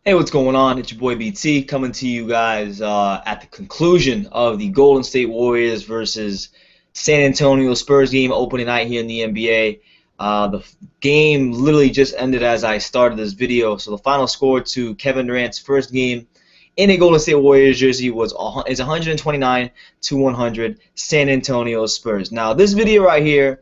Hey, what's going on? It's your boy BT coming to you guys at the conclusion of the Golden State Warriors versus San Antonio Spurs game opening night here in the NBA. The game literally just ended as I started this video. So the final score to Kevin Durant's first game in a Golden State Warriors jersey is 129 to 100 San Antonio Spurs. Now this video right here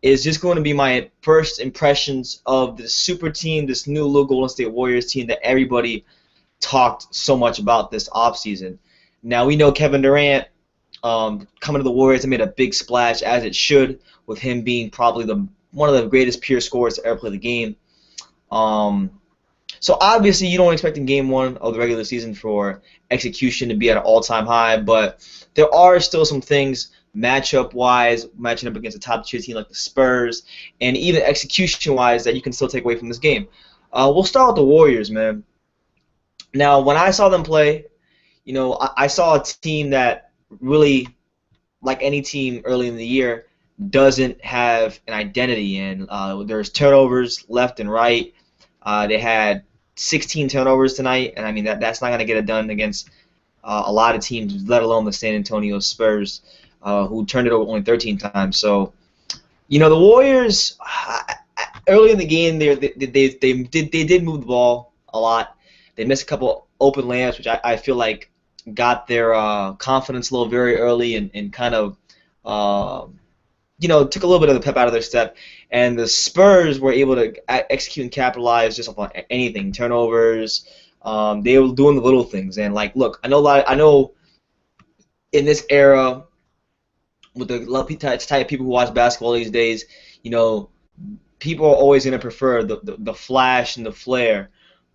is just going to be my first impressions of this super team, this new little Golden State Warriors team that everybody talked so much about this offseason. Now, we know Kevin Durant coming to the Warriors and made a big splash, as it should, with him being probably one of the greatest pure scorers to ever play the game. So obviously you don't expect in game one of the regular season for execution to be at an all-time high, but there are still some things matchup-wise, matching up against a top-tier team like the Spurs, and even execution-wise that you can still take away from this game. We'll start with the Warriors, man. Now, when I saw them play, I saw a team that really, like any team early in the year, doesn't have an identity, and there's turnovers left and right. They had 16 turnovers tonight, and I mean that's not going to get it done against a lot of teams, let alone the San Antonio Spurs, who turned it over only 13 times. So, the Warriors early in the game they did move the ball a lot. They missed a couple open layups, which I feel like got their confidence low very early and kind of took a little bit of the pep out of their step. And the Spurs were able to execute and capitalize just on anything, turnovers. They were doing the little things. And look, I know in this era, with the type of people who watch basketball these days, people are always going to prefer the flash and the flair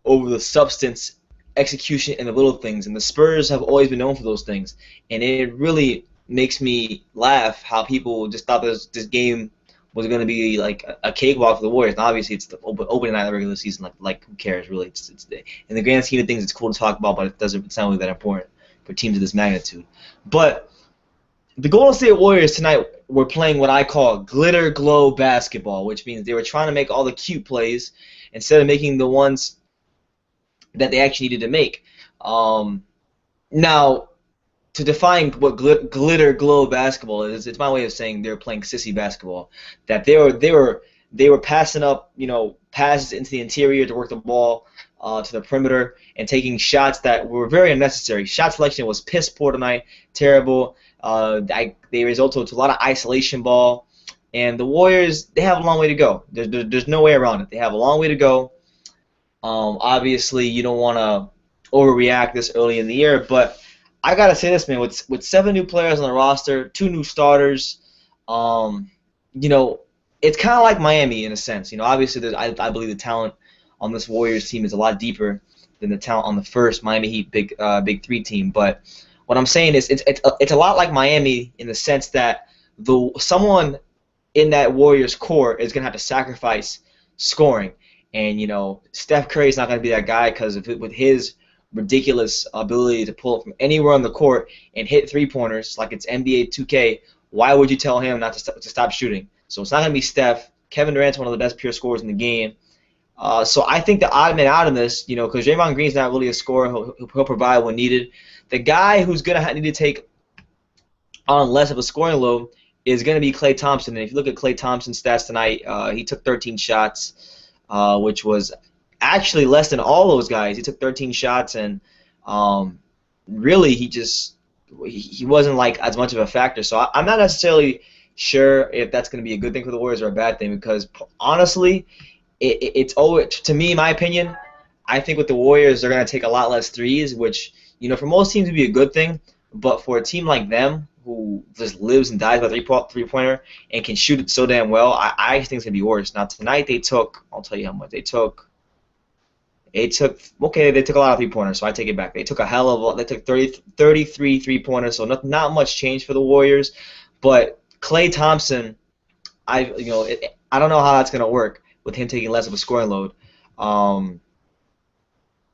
over the substance, execution, and the little things. And the Spurs have always been known for those things. And it really makes me laugh how people just thought this game was going to be like a cakewalk for the Warriors. And obviously, it's the opening night of the regular season. Like who cares, really? It's in the grand scheme of things, it's cool to talk about, but it doesn't sound really that important for teams of this magnitude. But the Golden State Warriors tonight were playing what I call glitter glow basketball, which means they were trying to make all the cute plays instead of making the ones that they actually needed to make. Now, to define what glitter glow basketball is, it's my way of saying they're playing sissy basketball. That they were passing up, passes into the interior to work the ball to the perimeter and taking shots that were very unnecessary. Shot selection was piss poor tonight, terrible. They resulted to a lot of isolation ball, and the Warriors, they have a long way to go. There's no way around it. They have a long way to go. Obviously, you don't want to overreact this early in the year, but I gotta say this, man. With 7 new players on the roster, 2 new starters, it's kind of like Miami in a sense. Obviously, I believe the talent on this Warriors team is a lot deeper than the talent on the first Miami Heat Big Three team. But what I'm saying is it's a lot like Miami in the sense that someone in that Warriors core is gonna have to sacrifice scoring, and Steph Curry's not gonna be that guy because with his ridiculous ability to pull it from anywhere on the court and hit three-pointers like it's NBA 2K, why would you tell him not to stop shooting? So it's not going to be Steph. Kevin Durant's one of the best pure scorers in the game. So I think the odd man out of this, because Draymond Green's not really a scorer, he'll provide when needed. The guy who's going to need to take on less of a scoring load is going to be Klay Thompson. And if you look at Klay Thompson's stats tonight, he took 13 shots, which was actually less than all those guys. He took 13 shots, and really he wasn't like as much of a factor. So I'm not necessarily sure if that's going to be a good thing for the Warriors or a bad thing, because honestly, it's always, to me, my opinion, I think with the Warriors they're going to take a lot less threes, which for most teams would be a good thing, but for a team like them who just lives and dies by three-pointer and can shoot it so damn well, I think it's going to be worse. Now tonight they took, I'll tell you how much they took. They took a lot of three-pointers, so I take it back. They took 33 three-pointers, so not much change for the Warriors. But Klay Thompson, I don't know how that's going to work with him taking less of a scoring load.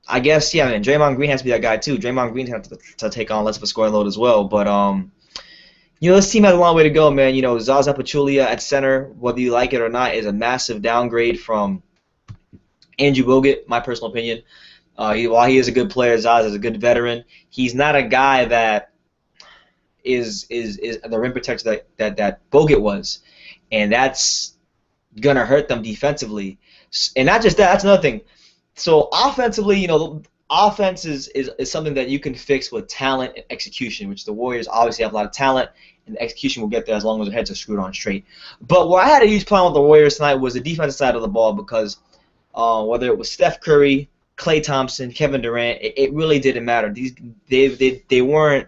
I guess, yeah, man, Draymond Green has to be that guy too. Draymond Green has to take on less of a scoring load as well. But this team has a long way to go, man. Zaza Pachulia at center, whether you like it or not, is a massive downgrade from Andrew Bogut, my personal opinion. While he is a good player, Zaz is a good veteran. He's not a guy that is the rim protector that Bogut was, and that's gonna hurt them defensively. And not just that, that's another thing. So offensively, offense is something that you can fix with talent and execution, which the Warriors obviously have a lot of talent, and the execution will get there as long as their heads are screwed on straight. But where I had a huge problem with the Warriors tonight was the defensive side of the ball because whether it was Steph Curry, Klay Thompson, Kevin Durant, it really didn't matter. They weren't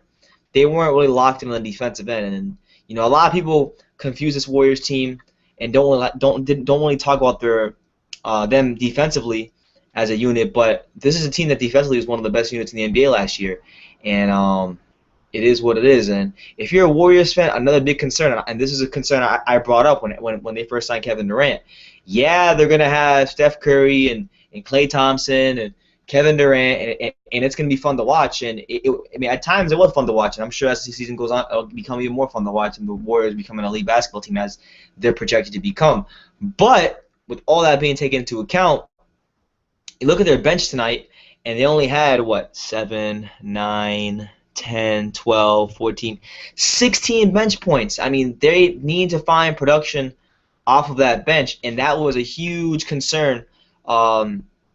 really locked in on the defensive end, and a lot of people confuse this Warriors team and don't really talk about them defensively as a unit, but this is a team that defensively was one of the best units in the NBA last year, and it is what it is. And if you're a Warriors fan, another big concern, and this is a concern I brought up when they first signed Kevin Durant. Yeah, they're gonna have Steph Curry and Klay Thompson and Kevin Durant, and it's gonna be fun to watch. And I mean, at times it was fun to watch, and I'm sure as the season goes on, it'll become even more fun to watch, and the Warriors become an elite basketball team as they're projected to become. But with all that being taken into account, you look at their bench tonight, and they only had, 7, 9, 10, 12, 14, 16 bench points. I mean, they need to find production off of that bench, and that was a huge concern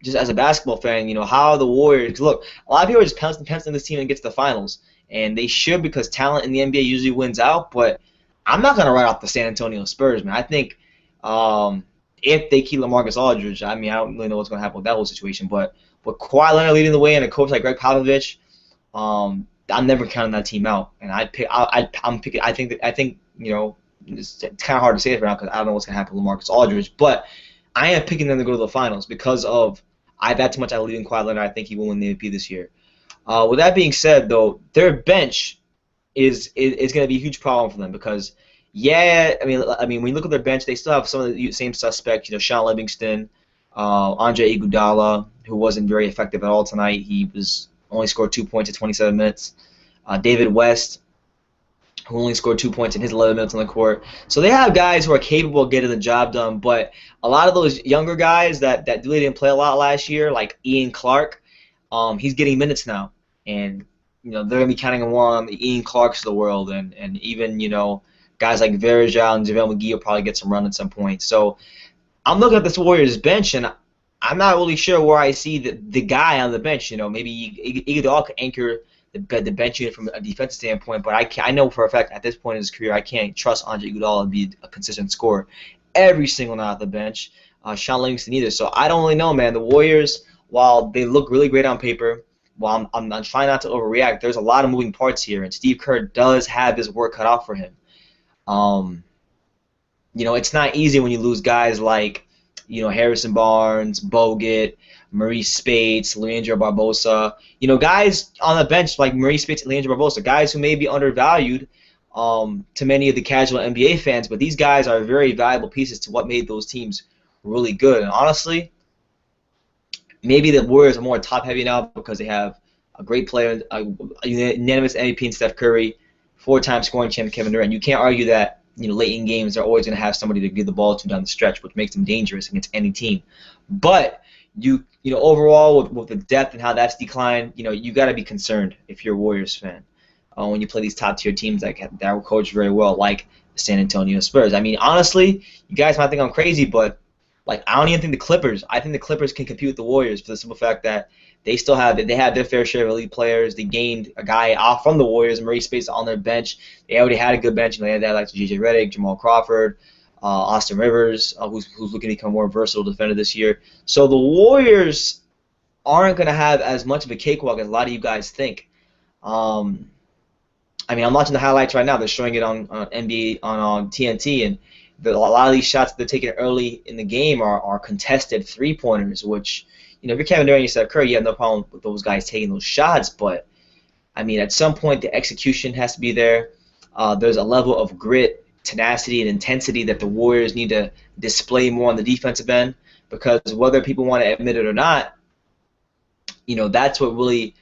just as a basketball fan, how the Warriors look. A lot of people are just penciling this team and get to the finals, and they should because talent in the NBA usually wins out, but I'm not going to write off the San Antonio Spurs, man. I think if they keep LaMarcus Aldridge, I mean, I don't really know what's going to happen with that whole situation. But with Kawhi Leonard leading the way and a coach like Greg Popovich, I'm never counting that team out. And I think it's kind of hard to say it right now because I don't know what's going to happen with LaMarcus Aldridge. But I am picking them to go to the finals because of that much I believe in Kawhi Leonard. I think he will win the MVP this year. With that being said, though, their bench is going to be a huge problem for them because. Yeah, I mean, when you look at their bench, they still have some of the same suspects. Sean Livingston, Andre Iguodala, who wasn't very effective at all tonight. He only scored 2 points in 27 minutes. David West, who only scored 2 points in his 11 minutes on the court. So they have guys who are capable of getting the job done, but a lot of those younger guys that really didn't play a lot last year, like Ian Clark, he's getting minutes now, and they're gonna be counting more on the Ian Clarks of the world, and even guys like Verjao and JaVale McGee will probably get some run at some point. So I'm looking at this Warriors bench, and I'm not really sure where I see the guy on the bench. Maybe Iguodala could anchor the bench unit from a defensive standpoint, but I know for a fact at this point in his career I can't trust Andre Iguodala to be a consistent scorer every single night off the bench. Sean Livingston either. So I don't really know, man. The Warriors, while they look really great on paper, while I'm trying not to overreact, there's a lot of moving parts here, and Steve Kerr does have his work cut out for him. It's not easy when you lose guys like, Harrison Barnes, Bogut, Maurice Spates, Leandro Barbosa. Guys on the bench like Maurice Spates and Leandro Barbosa, guys who may be undervalued to many of the casual NBA fans, but these guys are very valuable pieces to what made those teams really good. And honestly, maybe the Warriors are more top-heavy now because they have a great player, a unanimous MVP in Steph Curry, 4-time scoring champ Kevin Durant. You can't argue that late in games they're always going to have somebody to give the ball to down the stretch, which makes them dangerous against any team. But overall with the depth and how that's declined, you got to be concerned if you're a Warriors fan when you play these top tier teams that are coached very well, like the San Antonio Spurs. I mean, honestly, you guys might think I'm crazy, but I don't even think the Clippers. I think the Clippers can compete with the Warriors for the simple fact that they have their fair share of elite players. They gained a guy off from the Warriors, Maurice Spates, on their bench. They already had a good bench. They had like J.J. Redick, Jamal Crawford, Austin Rivers, who's looking to become a more versatile defender this year. So the Warriors aren't going to have as much of a cakewalk as a lot of you guys think. I'm watching the highlights right now. They're showing it on NBA on TNT, and a lot of these shots that they're taking early in the game are contested three-pointers, which, if you're Kevin Durant and Steph Curry, you have no problem with those guys taking those shots. But, at some point, the execution has to be there. There's a level of grit, tenacity, and intensity that the Warriors need to display more on the defensive end, because whether people want to admit it or not, that's what really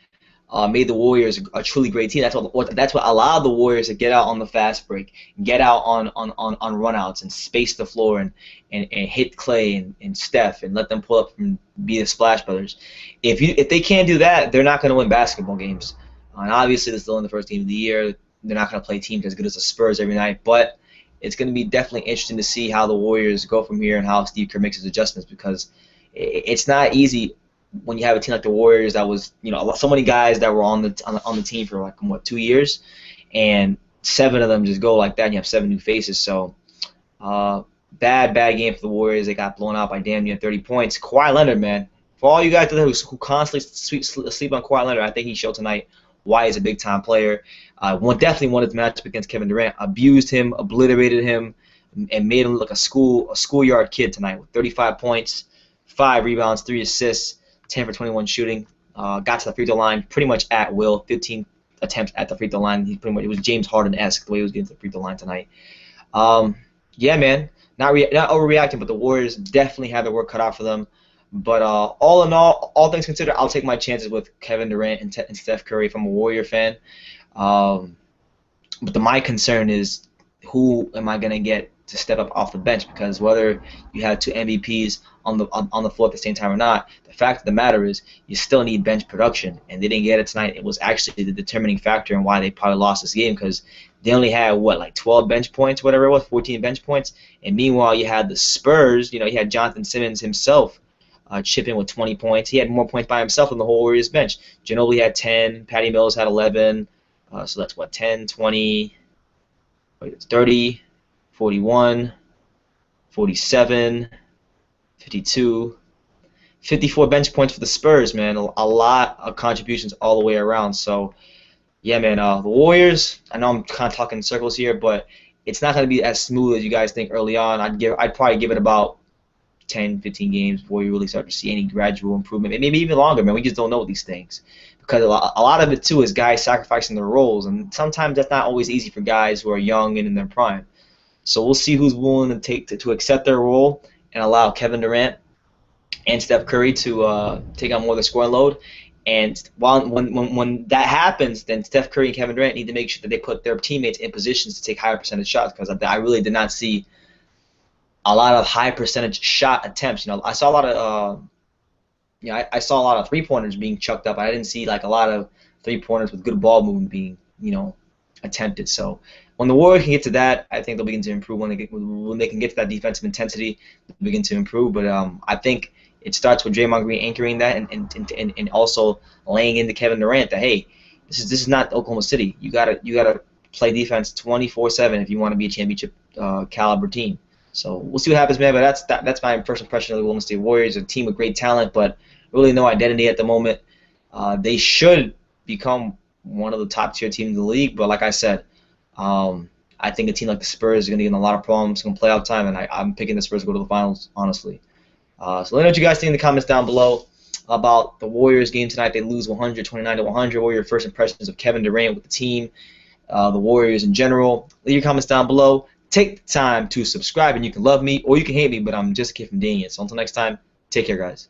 made the Warriors a truly great team. That's what allowed the Warriors to get out on the fast break, get out on runouts and space the floor and hit Clay and Steph and let them pull up and be the Splash Brothers. If they can't do that, they're not going to win basketball games. And obviously, they're still in the first game of the year. They're not going to play teams as good as the Spurs every night, but it's going to be definitely interesting to see how the Warriors go from here and how Steve Kerr makes his adjustments, because it's not easy when you have a team like the Warriors that was, so many guys that were on the team for like 2 years, and 7 of them just go like that, and you have 7 new faces. So bad game for the Warriors. They got blown out by damn near 30 points. Kawhi Leonard, man, for all you guys who constantly sleep on Kawhi Leonard, I think he showed tonight why he's a big time player. Definitely wanted to match up against Kevin Durant. Abused him, obliterated him, and made him look like a schoolyard kid tonight with 35 points, 5 rebounds, 3 assists, 10 for 21 shooting. Got to the free throw line pretty much at will. 15 attempts at the free throw line. It was James Harden-esque the way he was getting to the free throw line tonight. Yeah, man, not overreacting, but the Warriors definitely have their work cut out for them. But all in all things considered, I'll take my chances with Kevin Durant and Steph Curry if I'm a Warrior fan. But my concern is, who am I going to get to step up off the bench? Because whether you have 2 MVPs on the floor at the same time or not, the fact of the matter is you still need bench production, and they didn't get it tonight. It was actually the determining factor in why they probably lost this game, because they only had 12 bench points, whatever it was, 14 bench points, and meanwhile you had the Spurs. You had Jonathan Simmons himself chip in with 20 points. He had more points by himself than the whole Warriors bench. Ginobili had 10, Patty Mills had 11, so that's 10, 20, 30, 41, 47, 52, 54 bench points for the Spurs, man. A lot of contributions all the way around. So, yeah, man, the Warriors, I know I'm kind of talking in circles here, but it's not going to be as smooth as you guys think early on. I'd probably give it about 10, 15 games before you really start to see any gradual improvement. Maybe even longer, man. We just don't know these things. Because a lot of it, too, is guys sacrificing their roles. And sometimes that's not always easy for guys who are young and in their prime. So we'll see who's willing to accept their role and allow Kevin Durant and Steph Curry to take on more of the scoring load. And when that happens, then Steph Curry and Kevin Durant need to make sure that they put their teammates in positions to take higher percentage shots, because I really did not see a lot of high percentage shot attempts. I saw a lot of I saw a lot of 3-pointers being chucked up. I didn't see like a lot of 3-pointers with good ball movement being attempted. So when the Warriors can get to that, I think they'll begin to improve. When they can get to that defensive intensity, they'll begin to improve. But I think it starts with Draymond Green anchoring that and also laying into Kevin Durant that, hey, this is not Oklahoma City. You gotta play defense 24/7 if you want to be a championship caliber team. So we'll see what happens, man. But that's my first impression of the Golden State Warriors, a team with great talent, but really no identity at the moment. They should become one of the top tier teams in the league, but like I said, I think a team like the Spurs is going to get in a lot of problems come playoff time, and I'm picking the Spurs to go to the finals, honestly. So let me know what you guys think in the comments down below about the Warriors game tonight. They lose 129-100. What are your first impressions of Kevin Durant with the team, the Warriors in general? Leave your comments down below. Take the time to subscribe, and you can love me or you can hate me, but I'm just a kid from Daniel. So until next time, take care, guys.